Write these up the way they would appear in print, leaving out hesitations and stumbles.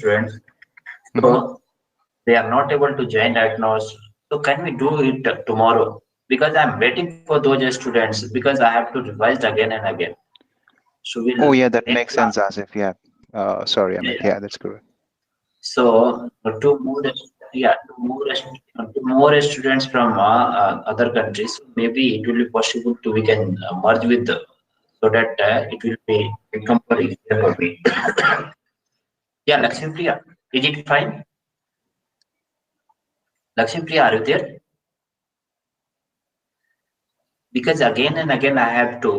students, Mm-hmm. so they are not able to join right now. So can we do it tomorrow? Because I'm waiting for those students because I have to revise again and again. So we'll Oh, yeah, that make makes plan. sense, Asif. Yeah. Sorry, Yeah, Amit. yeah. Yeah, that's correct. So to more students from other countries, maybe it will be possible to we can merge with the, so that it will be become more easier for Okay. me. Yeah, Lakshmi Priya, is it fine? Lakshmi Priya, are you there? Because again and again I have to,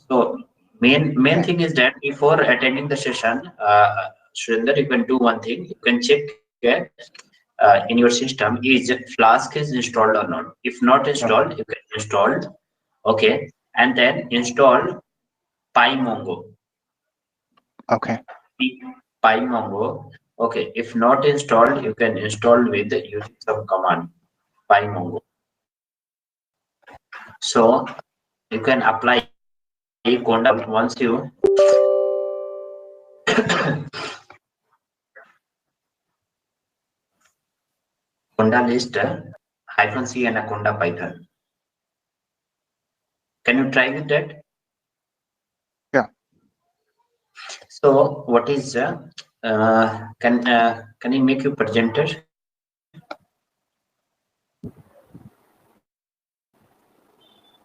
so main Okay. thing is that before attending the session, Surinder, you can do one thing. You can check in your system is Flask is installed or not. If not Okay. installed, you can install. Okay, and then install pymongo. Okay. Pymongo. Okay, if not installed, you can install with using some command pymongo. So you can apply Conda once you Conda list -c and a Conda Python. Can you try with that? Yeah. So what is can you make your presenter?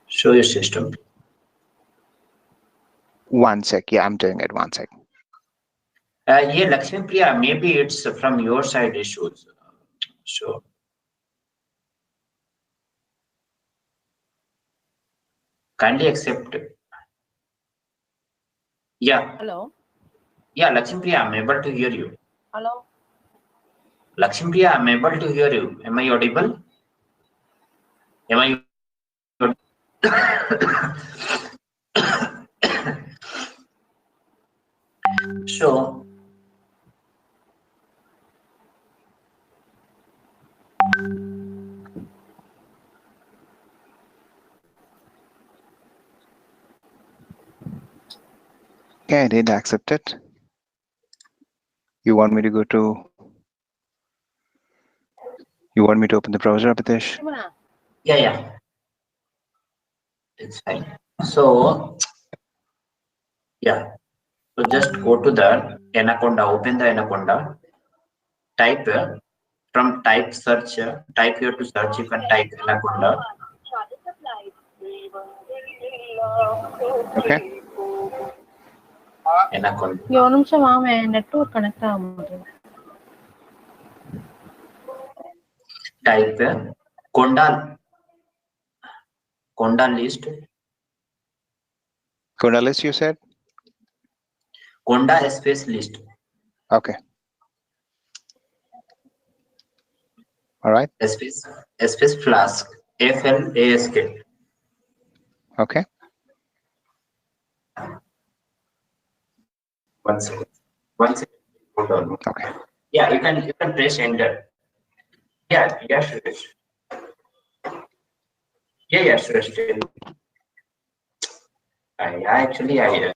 Show your system. One sec. Yeah, I'm doing it. One sec. Yeah, Lakshmi Priya, maybe it's from your side issues. So kindly accept. Yeah, Hello. yeah, Lakshmi Priya, I'm able to hear you. Hello. Lakshmi Priya, I'm able to hear you. Am I audible? Am I so? Okay, I did accept it. You want me to go to? You want me to open the browser, Abhitesh? Yeah, yeah, it's fine. So yeah, so just go to the Anaconda, open the Anaconda, type from type search, type here to search, you can type Anaconda, Okay. Anaconda, இங்க ஒரு நிமிஷம் வாமே network connect ஆக மாட்டேங்குது. type Conda, Conda list, Conda list, you said? Conda space list, Okay. All right. space flask, FLASK. Okay. One second. One second. Hold on. Okay. Yeah, you can press enter. Yeah, yeah, sure. Yeah, yeah, sure. Still. I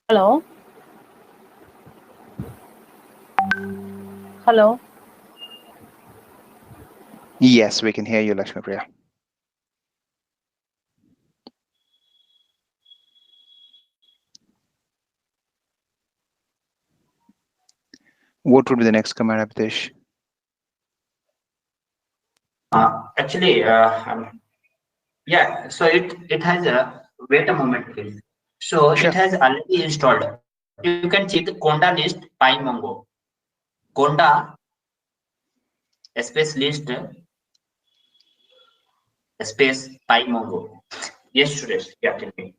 Hello. Hello. Yes, we can hear you, Lakshmi Priya. What would be the next command, Abhitesh? actually, yeah. So it has a wait a moment, please. So it Sure. has already installed. You can check Conda list pymongo. Conda space list space pymongo. Yes, Suresh. Yeah, tell me.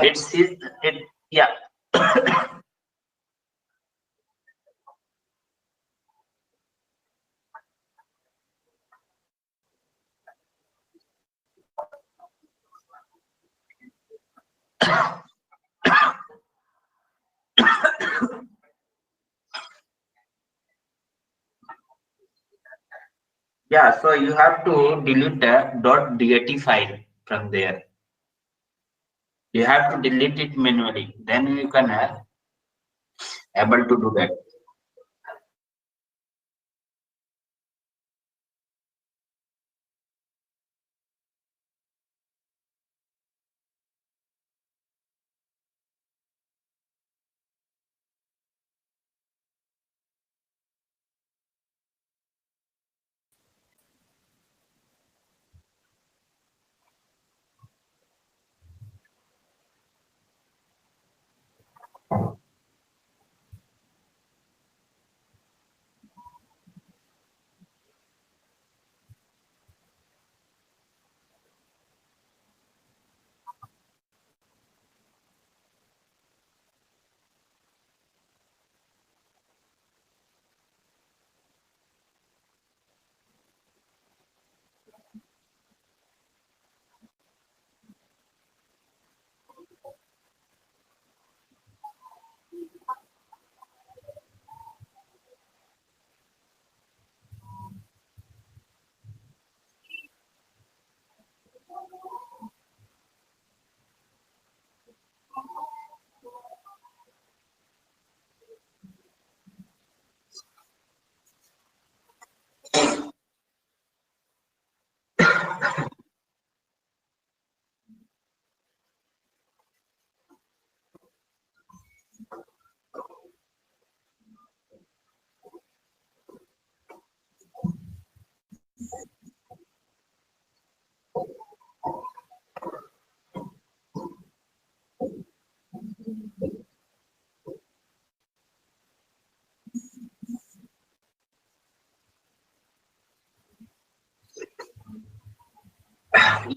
it yeah. Yeah, so you have to delete the .dat file from there. You have to delete it manually. Then you can able to do that.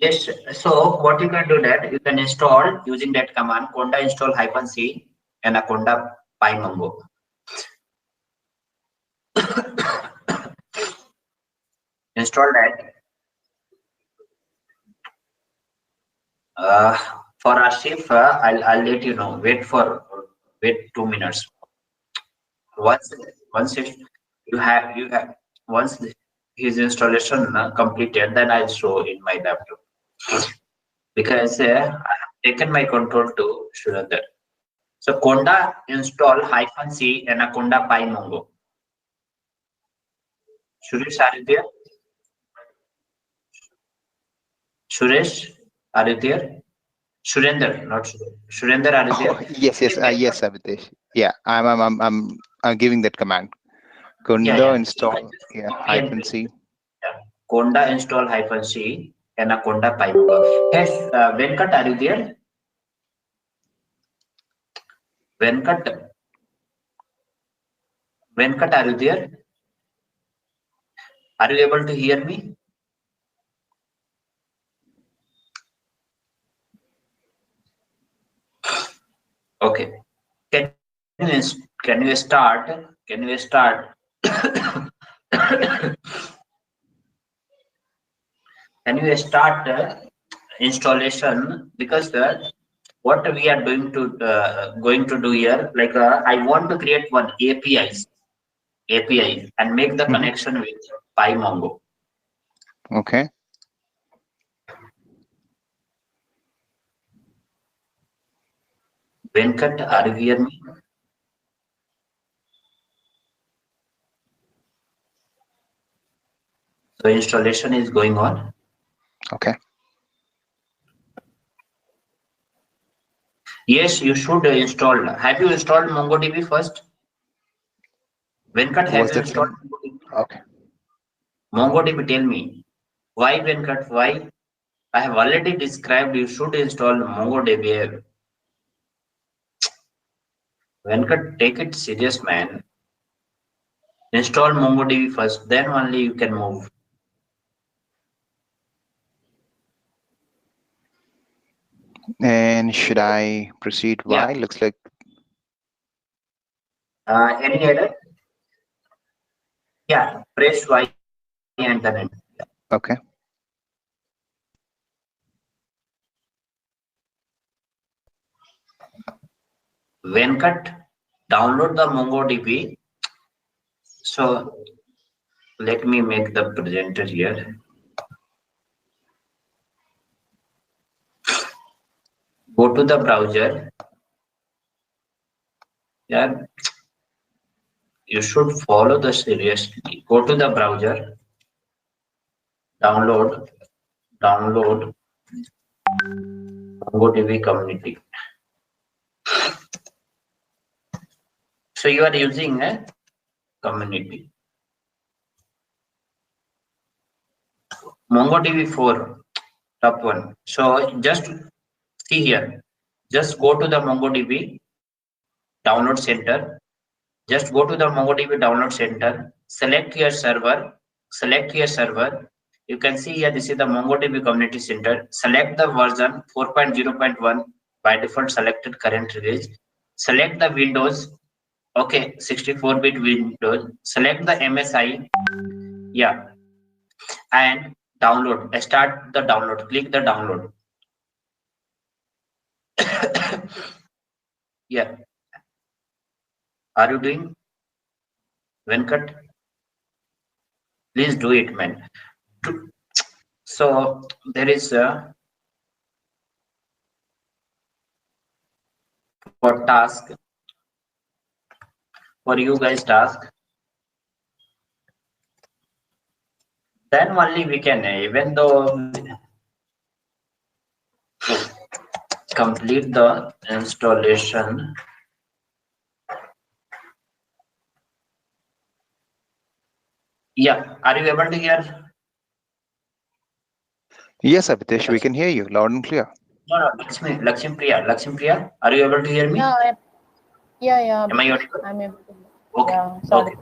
Yes, so what you can do that you can install using that command conda install -c anaconda pymongo. Install that. Uh, for Ashif, I'll let you know. Wait 2 minutes. Once once you have once his installation completed, then I'll show in my laptop because I have taken my control to Surinder. So conda install -c anaconda pymongo. Suresh, are you there? Suresh, are you there? Surender, not Suresh. Surender, are you Oh, there? yes, yes, yes, Abhitesh. Yeah, I'm giving that command. Yeah, Kunda yeah. So I install, just yeah, copy and hyphen paste. C. Yeah. Conda install -c anaconda pymongo. Yes, Venkat, are you there? Venkat, Venkat, are you there? Are you able to hear me? Okay. Can you start? Can you start? Can you start installation? Because what we are going to do here, like I want to create one API and make the Hmm. connection with pymongo. Okay. Venkat, are you hear me? So installation is going on. Okay. Yes, you should install. Have you installed MongoDB first? Venkat, have Was you that installed from? MongoDB? Okay. MongoDB, tell me. Why, Venkat? Why? I have already described you should install MongoDB. Venkat, take it serious, man. Install MongoDB first, then only you can move. And should I proceed? Yeah. Why? Looks like Any error? Yeah. Press Y and then enter. okay. Venkat, download the MongoDB. So let me make the presenter here. Go to the browser. Yeah, you should follow the seriously. Go to the browser, download MongoDB community. So you are using a community. MongoDB 4, top one. So just see here. Just go to the MongoDB download center. Just go to the MongoDB download center. Select your server. Select your server. You can see here, this is the MongoDB Community Center. Select the version 4.0.1 by default selected current release. Select the Windows, okay, 64-bit Windows. Select the MSI, yeah, and download. Start the download. Click the download. Yeah, are you doing, Venkat? Please do it, man. So there is for task, for you guys task, then only we can, even though complete the installation. Yeah, are you able to hear? Yes, Abhitesh, we can hear you loud and clear. No, Lakshmi Priya, are you able to hear me? Yeah, Am I Abhitesh. audible? I'm able to. Okay, Yeah, sorry. okay.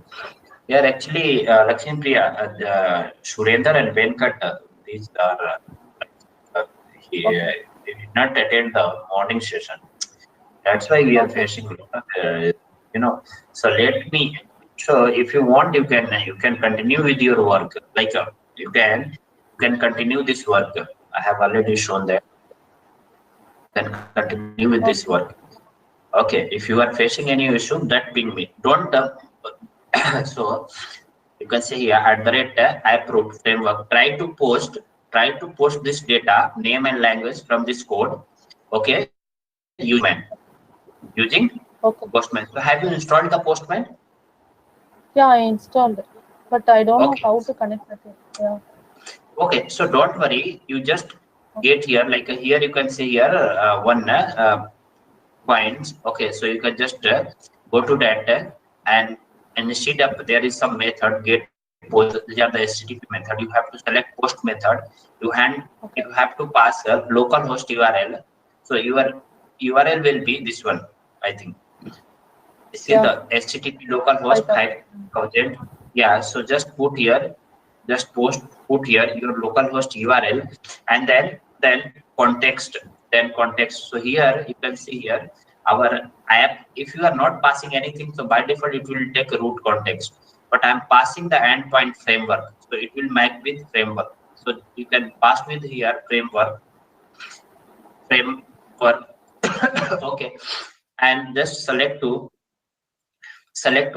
Yeah, actually, Lakshmi Priya, Surendra and Venkat, these are, Okay. they did not attend the morning session. That's why we are Okay. facing, you know. So let me. So if you want, you can continue with your work. Like you can continue this work. I have already shown that. Can continue with this Okay. work. Okay. If you are facing any issue, that ping me. Don't. So you can say here @approved framework. Try to post this data, name and language from this code. Okay. Using Postman. Using Okay. Postman. So have you installed the Postman? Yeah, I installed it, but I don't know Okay. how to connect with it. Yeah. Okay. So don't worry. You just get here. Like here, you can see here one points. Okay. So you can just go to that and instead of there is some method get post. These are the HTTP method. You have to select post method. You Okay. have to pass a localhost URL. So your URL will be this one. I think this is Yeah. the HTTP localhost 5,000. 5000. Yeah. So just put here. Just put here your localhost URL and then context. Then context. So here you can see here our app. If you are not passing anything, so by default it will take root context. But I'm passing the endpoint framework, so it will make with framework. So you can pass with here framework. Okay, and just select to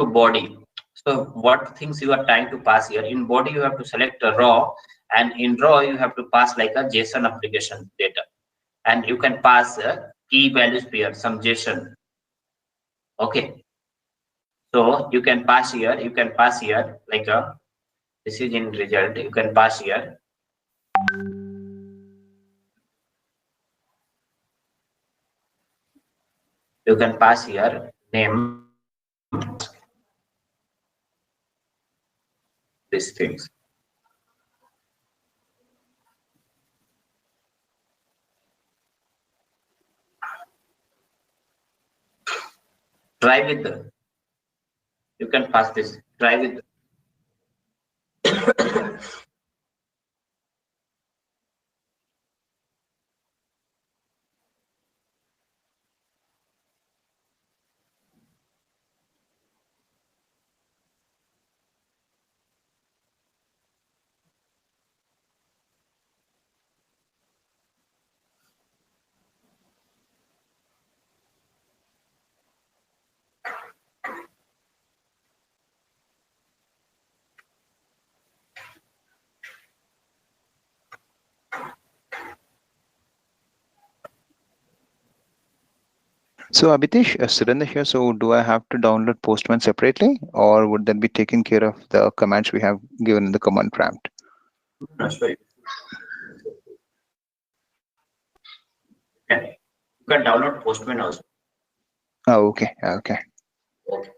body. So what things you are trying to pass here? In body you have to select a raw, and in raw you have to pass like a JSON application data, and you can pass a key values pair, some JSON. Okay, so you can pass here. You can pass here like a, this is in result. You can pass here. You can pass here name, these things. Try with the, you can pass this. Try with So Abhitesh, Surendra here. So do I have to download Postman separately, or would that be taken care of the commands we have given in the command prompt? That's right. Okay. You can download Postman also. Oh, okay, okay. Okay.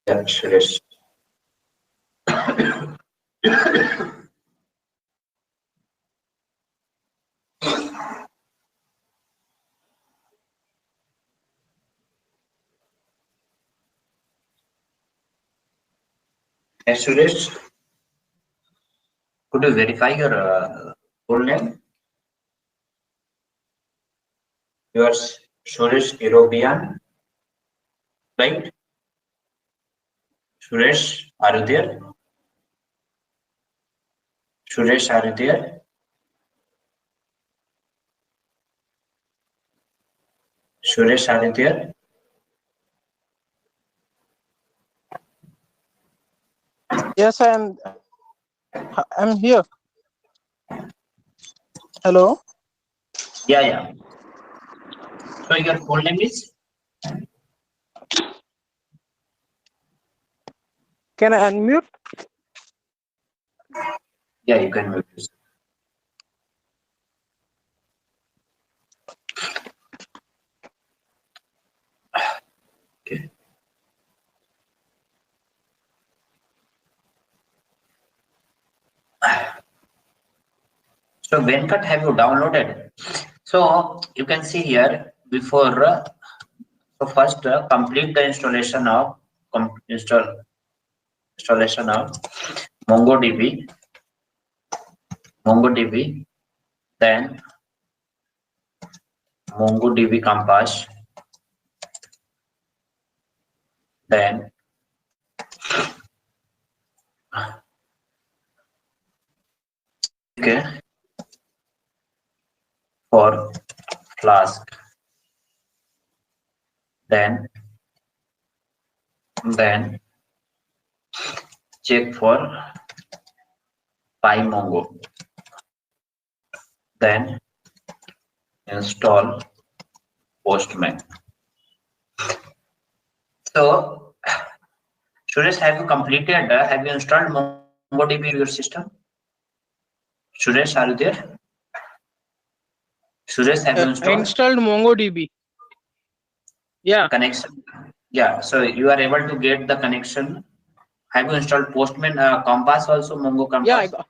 Yeah, Suresh. Hey, Suresh, could you verify your full name? Yours, Suresh European, right? Suresh, are you there? Suresh, are you there? Suresh, are you there? Yes, I'm here. Hello. Yeah, yeah. So your full name is? Can I unmute? Yeah, you can mute yourself. Okay. So Venkat, have you downloaded? So you can see here before. So first, complete the installation of MongoDB, then MongoDB Compass, then okay, for Flask, then check for pymongo, then install Postman. So Suresh, have you completed? Have you installed MongoDB in your system? Suresh, are you there? Suresh, have you I installed installed MongoDB. Yeah. connection? Yeah, so you are able to get the connection. Have you installed Postman Compass also, Mongo Yeah. Compass?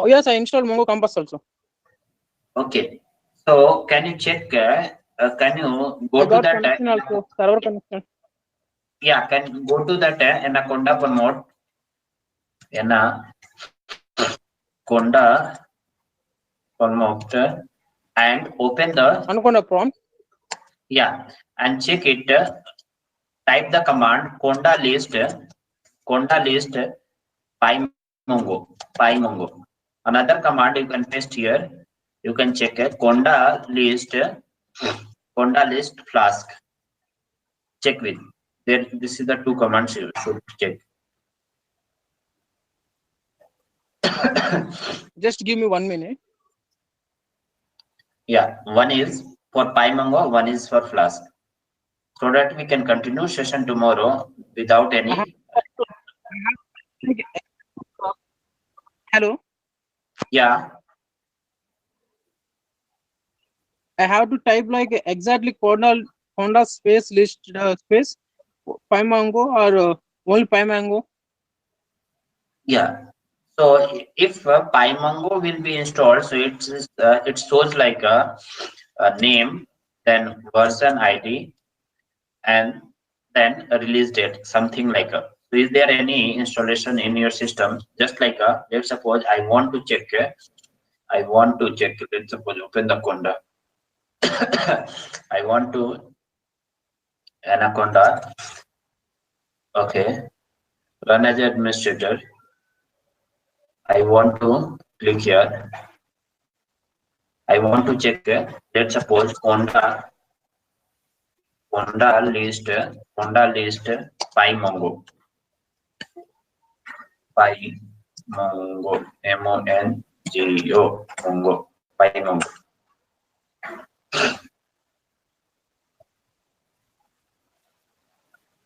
Yes, I installed Mongo Compass also. Okay. So can you check? Can you go I to got that? connection also. Server connection. Yeah, can you go to that Anaconda promote? Anaconda promote and open the Anaconda prompt. yeah and check it. Type the command conda list pymongo. Another command you can paste here. You can check conda list flask. Check with there. This is the two commands you should check. Just give me 1 minute. Yeah, one is for pymongo, one is for Flask. So that we can continue session tomorrow without any. Hello. Yeah. I have to type like exactly Honda space list space pymongo or only pymongo. Yeah. So if pymongo will be installed, so it shows like a name, then version ID, and then a release date, something like a. So is there any installation in your system? Just like a, let's suppose I want to check. Let's suppose open the Conda. I want to Anaconda. Okay. Run as administrator. I want to click here. I want to check. Let's suppose Honda list pymongo. pymongo mongo pymongo.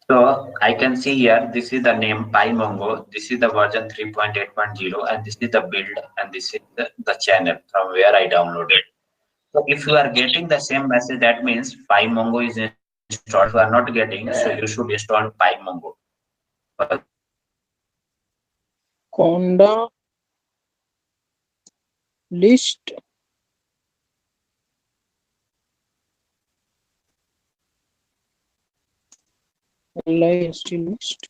So I can see here, this is the name pymongo, this is the version 3.8.0, and this is the build, and this is the channel from where I downloaded. So if you are getting the same message, that means pymongo is installed. If you are not getting, so you should install pymongo. Honda list. List.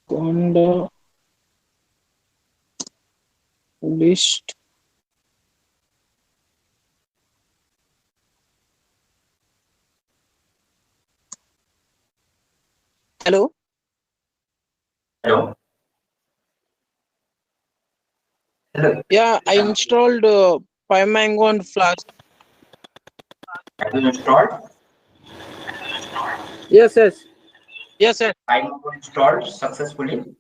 Honda list. Hello. Hello. Hello. Yeah, I installed pymongo and Flask. Have you installed? Yes. pymongo installed successfully.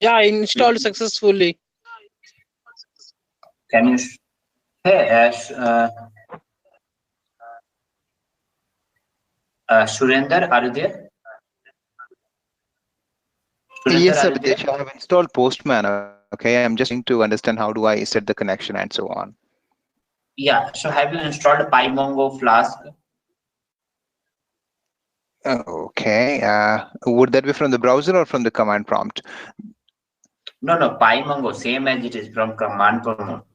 Yeah, I installed successfully. Can you? Hey, Surender, are you there? Yes, Surender, are you there? Abhitesh, I have installed Postman. Okay, I'm just trying to understand how do I set the connection and so on. Yeah. So have you installed pymongo Flask? Okay, would that be from the browser or from the command prompt? No, pymongo, same as it is from command prompt.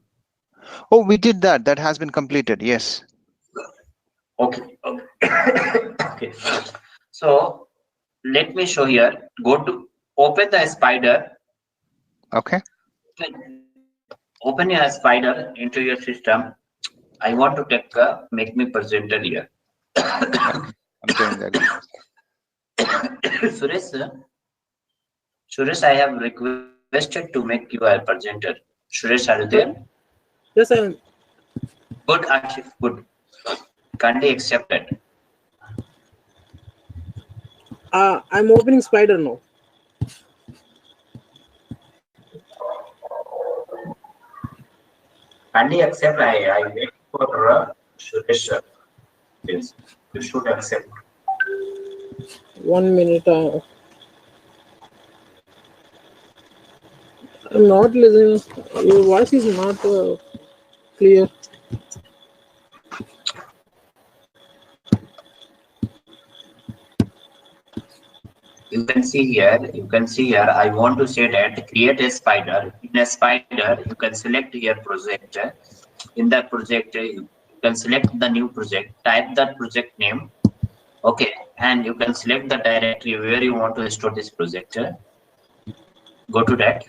Oh, we did that. That has been completed. Yes. Okay. Okay. So let me show here. Go to open the spider. Okay. Open your spider into your system. I want to make me presenter here. I'm doing that. Suresh, I have requested to make you a presenter. Suresh, are you there? Yes, I am. Good, Ashif, good. Kindly accept it. I'm opening Spider now. Kindly accept. I wait for Suresh. Yes, you should accept. 1 minute. I'm not listening. Your voice is not clear. You can see here, I want to say that create a spider. In a spider, you can select your project. In that project, you can select the new project, type that project name. Okay, and you can select the directory where you want to store this project. Go to that.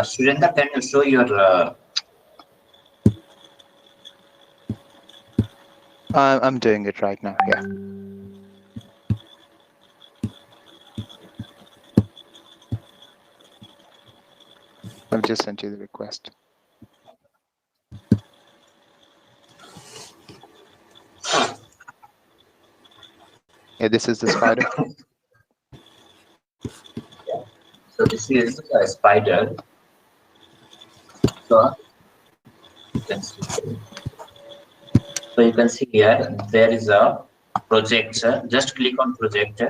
Surendra, can you show your I'm doing it right now. Yeah. I've just sent you the request. Yeah, this is the spider. so this is a spider. So you can see. So you can see here there is a project. Just click on project.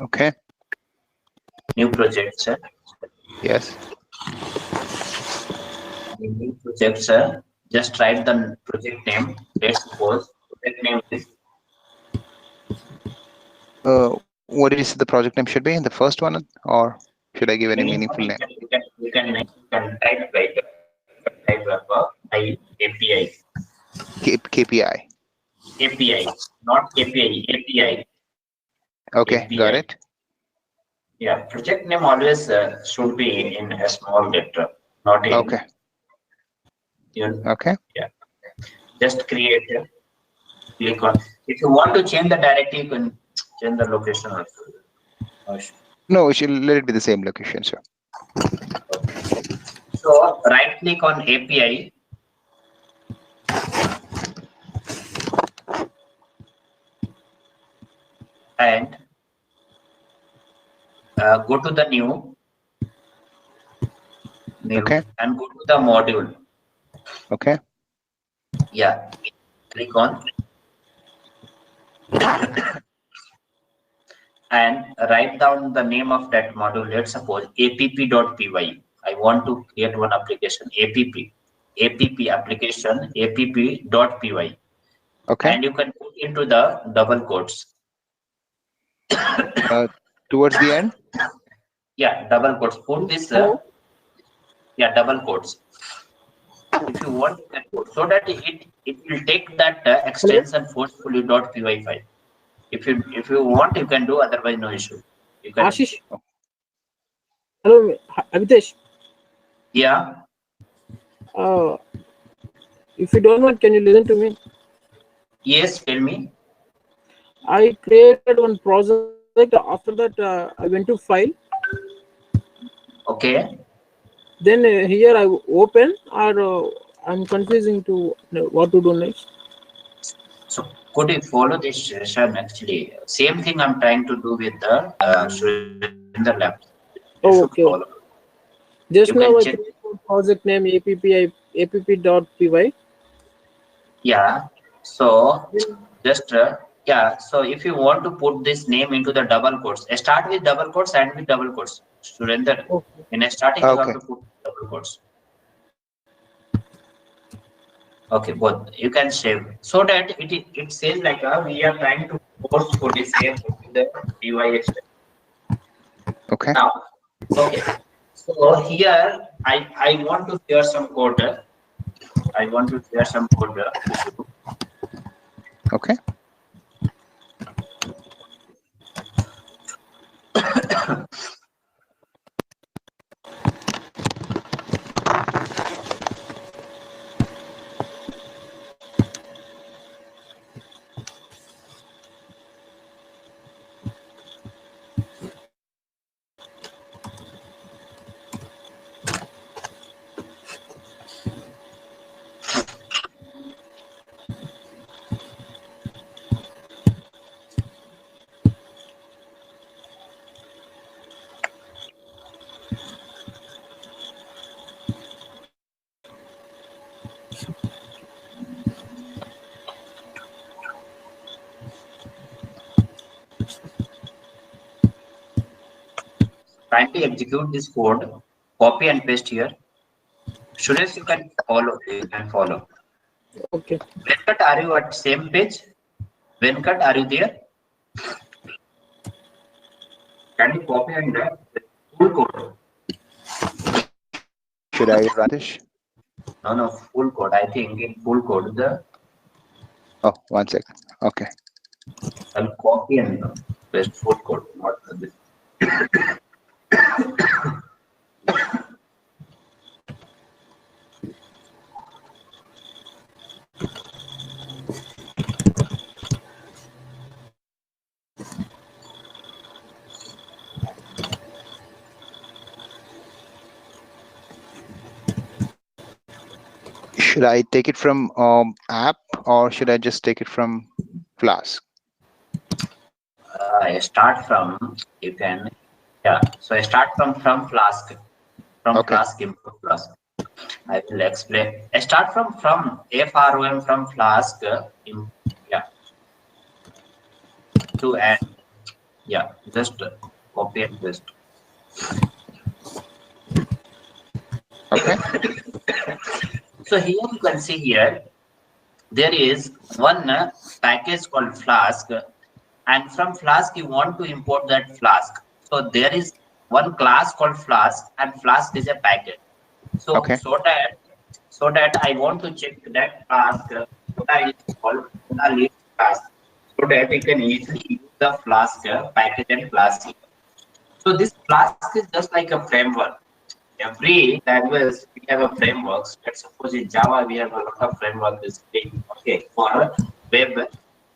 Okay. New project. Yes. In new project. Just write the project name. Let's suppose project name is. What did you say the project name should be? The first one, or should I give any meaningful name? You can type like API. KPI. API, not KPI. API. Okay, API. got it. Yeah, project name always should be in a small letter, not in. Okay. Okay. Yeah. Just create. Click on. If you want to change the directory, you can change the location also. No, we should let it be the same location, sir. So right click on API. And go to the new. Okay. And go to the module. Okay. Yeah. Click on. And write down the name of that module. Let's suppose app.py. I want to create one application, app application, app.py. Okay. And you can put into the double quotes. Towards the end? Yeah, double quotes. Put this, yeah, double quotes. If you want, you can put, so that it will take that extension forcefully .py file. If you want, you can do. Otherwise, no issue. You can. Ashish. Hello, Abhitesh. Yeah. If you don't mind, can you listen to me? Yes. Tell me. I created one project. After that, I went to file. Okay. Then here I open, or I'm confusing to what to do next. So could you follow this session? Actually, same thing I'm trying to do with the Surendra lab. Oh, okay. Just You now can I check. created project name app.py. Yeah. So just yeah. So if you want to put this name into the double quotes, start with double quotes and with double quotes. Surendra, Okay. in starting you have Okay. to put double quotes. Okay, both you can save so that it says like we are trying to forcefully save the device. Okay. Now, okay. So here I want to share some code. I want to share some code with you. Okay. Kindly execute this code, copy and paste here. Suresh, you can follow. You can follow. Okay. Venkat, are you at same page? Venkat, are you there? Can you copy and full code? Should I run this? No, full code. I think in full code Oh, 1 second. Okay. I'll copy and paste full code. Not this. Should I take it from app or should I just take it from Flask? Start from, you can, yeah. So I start from Flask, Okay. Flask, import Flask. I will explain. I start from FROM from Flask, yeah, to add, yeah, just copy and paste. Okay. So here you can see here, there is one package called Flask, and from Flask you want to import that Flask. So there is one class called Flask, and Flask is a package. So Okay. so that I want to check that Flask, what is called list Flask, so that you can easily use the Flask package and Flask. So this Flask is just like a framework. Every language we have a framework. Let's suppose in Java we have a lot of framework is okay for web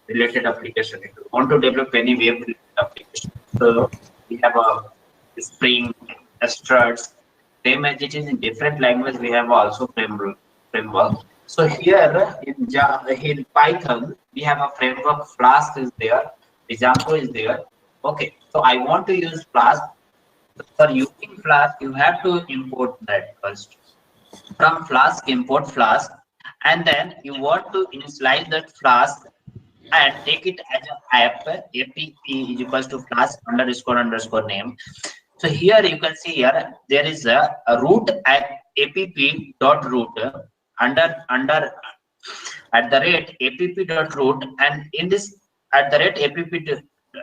related application. If you want to develop any web related application, so we have a Spring, struts. Same as it is in different language, we have also framework. So here in Java, in Python, we have a framework. Flask is there, Django is there. Okay, so I want to use Flask. For using Flask, you have to import that first. From Flask, import Flask, and then you want to initialize that Flask and take it as an app. App is equals to Flask underscore underscore name. So here you can see here there is a root at app dot root under at the rate app dot root, and in this at the rate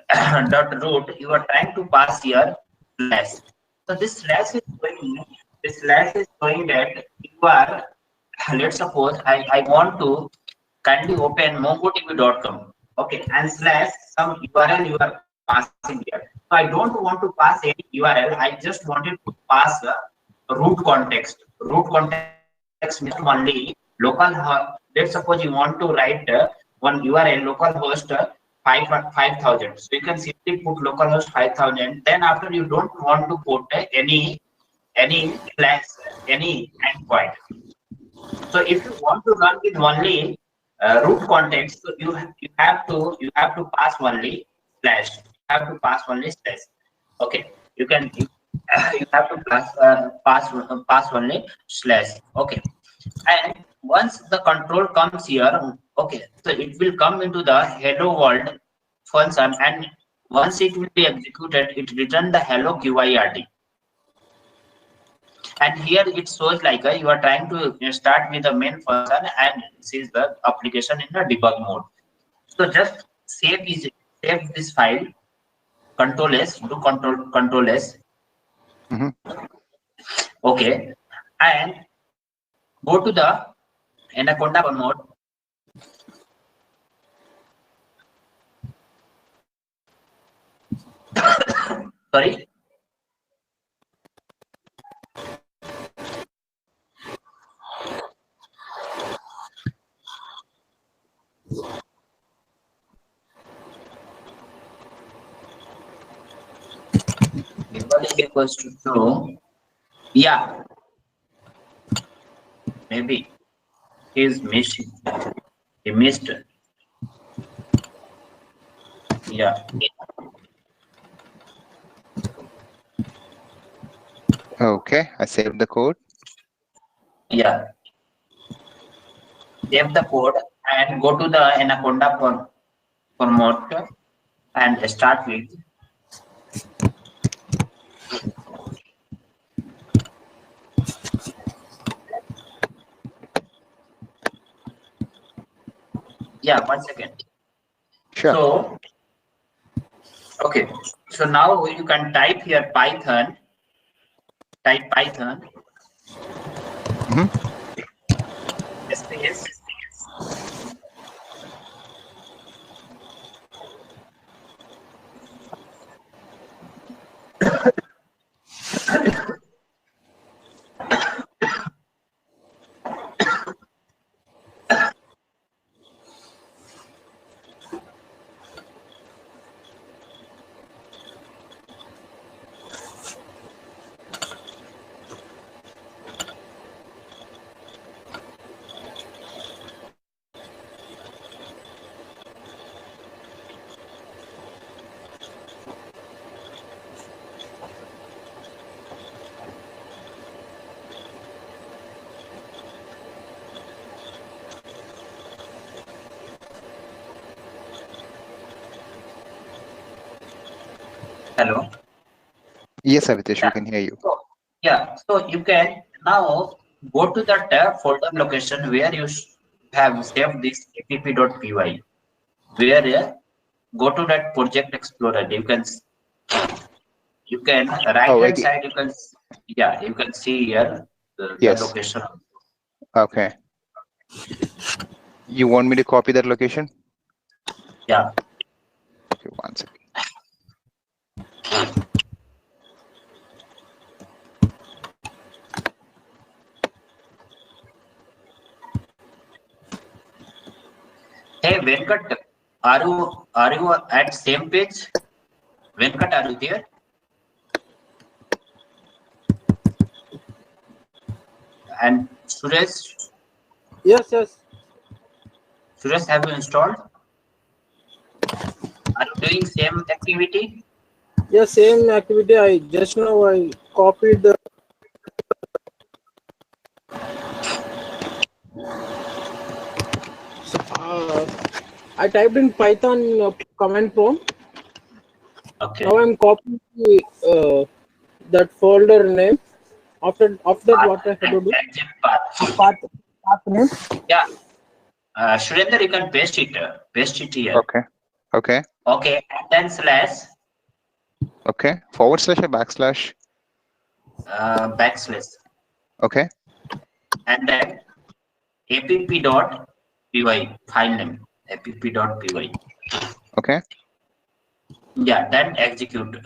app dot root you are trying to pass here slash. So this slash is showing that you are, let's suppose I want to kindly open mongodb.com, okay, and slash some URL you are passing here. So I don't want to pass any URL, I just wanted to pass a root context. Root context means only local, let's suppose you want to write one URL localhost 5000. So you can simply put localhost 5000. Then after you don't want to put any slash, any endpoint. So if you want to run with only root context, so you have to pass only slash. You have to pass only slash. Okay, you have to pass only slash. Okay, and once the control comes here, okay, so it will come into the hello world function, and once it will be executed, it return the hello QIRD. And here it shows like you are trying to start with the main function and sees the application in the debug mode. So just save this file, control S, do control S. Okay, and go to the Anaconda mode. Sorry. Everybody equals to true. Yeah. Maybe he's missing. He missed. Yeah. Okay, I saved the code. Yeah. Save the code and go to the Anaconda for mode and start with. Yeah, 1 second. Sure. So, okay. So now you can type here Python. Type Python. Space. Hello. Yes, Abhitesh, we Yeah. can hear you. So, yeah. So you can now go to that folder location where you have saved this app.py. Where go to that project explorer. You can right Oh, hand again. side. You can see here the Yes. location. Okay. You want me to copy that location? Yeah. Okay, one second. Hey Venkat, are you at same page? Venkat, are you there? And Yes, yes. Suresh, have you installed? Are you doing same activity? Yeah, same activity. I just now I copied the. Uh, I typed in Python command prompt. Okay. Now I'm copying that folder name. After that, Path what I have to and do? exit path. Path name. Yeah. Surendra, you can paste it here. Okay. Okay. Okay. And then slash Okay. Forward slash or backslash? backslash. Okay. And then app.py file name. app.py. Okay. Yeah. Then execute.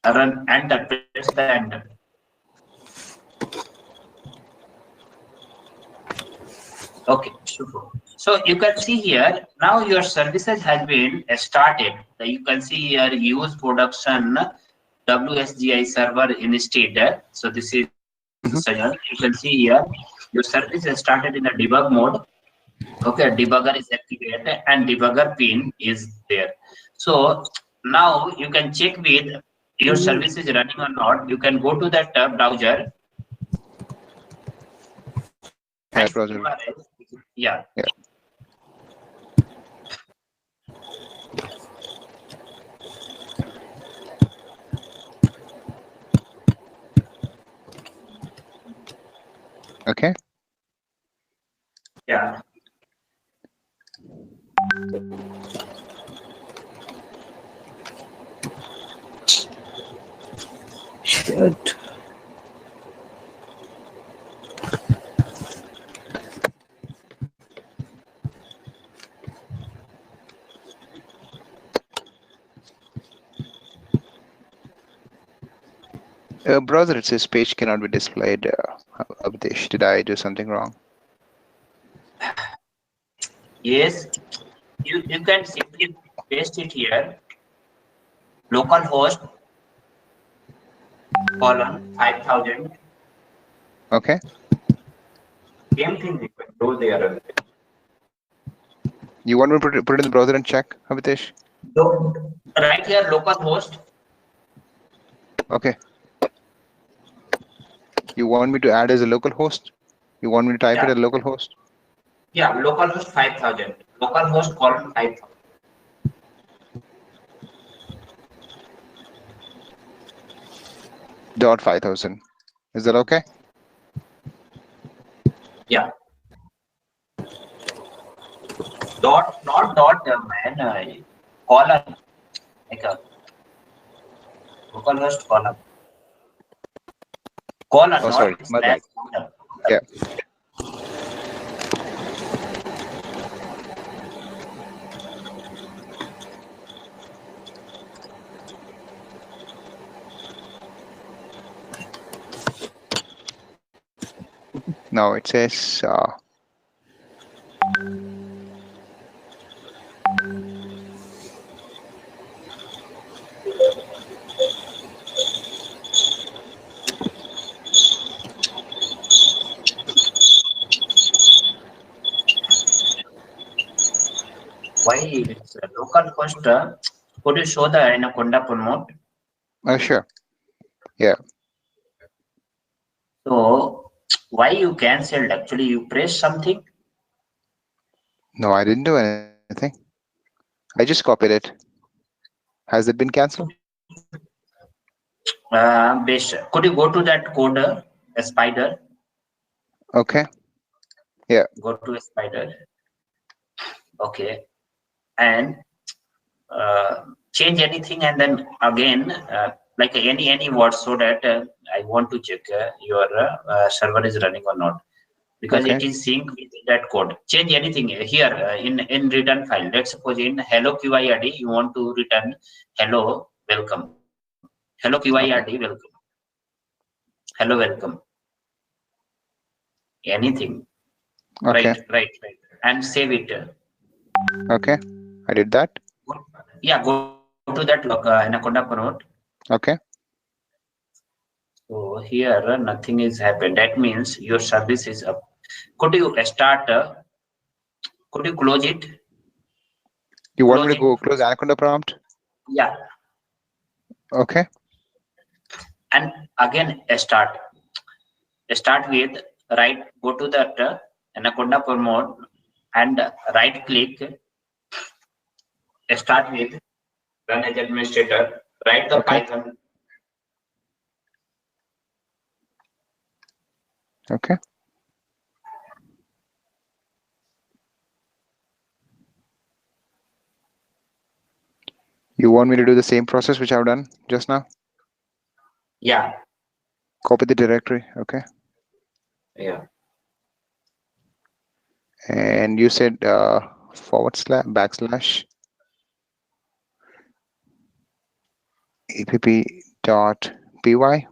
Run enter. Press the enter. Okay, super. So you can see here now your services has been started. You can see here use production WSGI server instead. So this is Mhm. you can see here your service is started in a debug mode. Okay, debugger is activated and debugger pin is there. So now you can check with your service is running or not. You can go to that browser Yeah, and browser. yeah. Yeah. Okay. Yeah. Shit. Browser, it says page cannot be displayed. Abhitesh, did I do something wrong? Yes, you can simply paste it here. Localhost colon 5000. Okay. Same thing you can do there. You want me to put it in the browser and check, Abhitesh? So right here localhost. Okay. You want me to add as a local host? You want me to type it Yeah, as local host? yeah, localhost 5000. Localhost colon 5000. Dot 5000. Is that okay? Yeah. Dot not dot man colon like a localhost colon Oh, not sorry. My slash bad. colon. Yeah. Now it says Why it's localhost? Could you show the Anaconda promote? sure. Yeah. So why you cancelled? Actually, you pressed something. No, I didn't do anything. I just copied it. Has it been cancelled? Best. Could you go to that code, a spider? Okay. Go to a spider. Okay, and change anything, and then again, like any word, so that I want to check your server is running or not, because Okay. it is sync with that code. Change anything here in return file. Let's suppose in hello QIRD you want to return hello welcome. Hello QIRD Okay. welcome. Hello welcome. Anything. Okay. Right. And save it. Okay. I did that. Yeah, go to that Anaconda Promote. Okay. So here nothing is happened. That means your service is up. Could you start? Could you close it? You want Close me to it. go close Anaconda prompt? Yeah, Okay. and again start. Start with right. Go to that Anaconda Promote and right click. Start with run as administrator. Write the Okay. Python. Okay. You want me to do the same process which I've done just now? Yeah. Copy the directory. Okay. Yeah. And you said // app.py.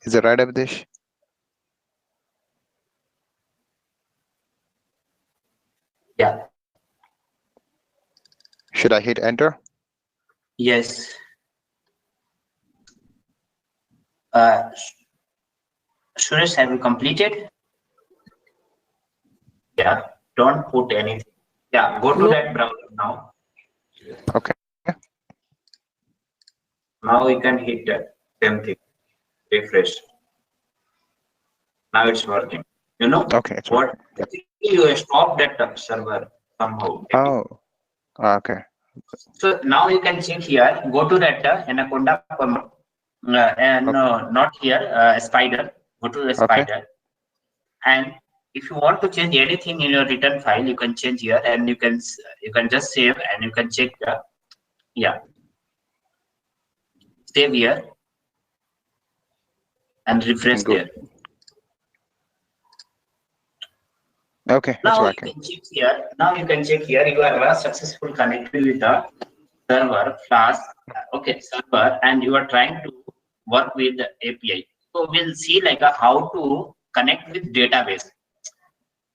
Is that right, Abhitesh? Yeah. Should I hit enter? Yes. Suresh, have you completed? Yeah. Don't put anything. Yeah. Go to No. that browser now. Okay. Now you can hit that same thing. Refresh. Now it's working. You know Okay. It's what? working. Yep. You stop that server somehow. Oh. Okay. So now you can check here. Go to that Anaconda promote, and Okay. not here spider. Go to the Okay. spider, and if you want to change anything in your return file, you can change here, and you can just save, and you can check the yeah save here and refresh Good. there. Okay. It's Now you working. can check here. Now you can check here. You are successful connected with the server class. Okay, server, and you are trying to work with the API. So we'll see like how to connect with database.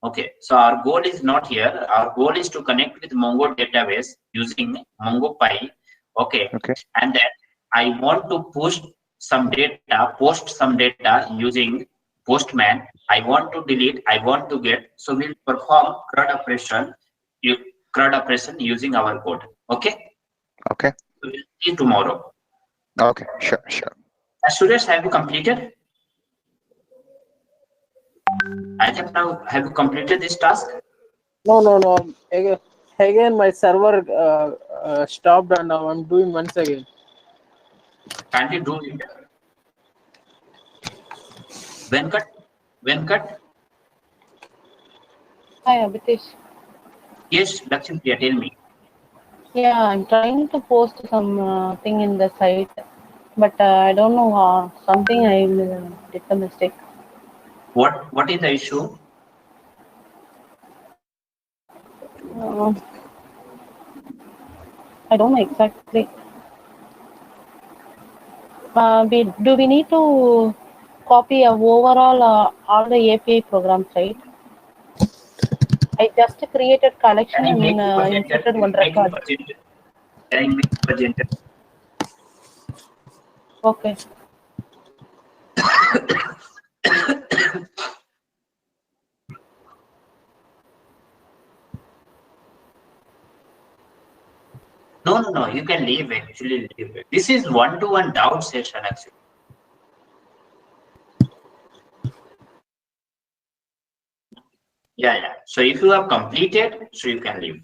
Okay, so our goal is not here. Our goal is to connect with Mongo database using MongoPy. Okay, Okay. and then I want to post some data using Postman. I want to delete. I want to get. So we'll perform CRUD operation using our code. Okay, Okay. so we'll see tomorrow. Okay. Sure. Suresh, have you completed? I think now have you completed this task? No. Again, my server stopped, and now I'm doing once again. Can't you do it? Venkat? Hi, Abhitesh. Yes, Lakshmi, tell me. Yeah, I'm trying to post some thing in the site, but I don't know something I did the mistake. What is the issue? Uh, I don't know exactly. Do we need to copy overall all the API programs, right? I just created collection Can you make and it presenter? inserted one Make it record. presenter. Can you make it presenter? Okay. No. You can leave actually. Leave. This is one-to-one doubt session actually. Yeah. So if you have completed, so you can leave.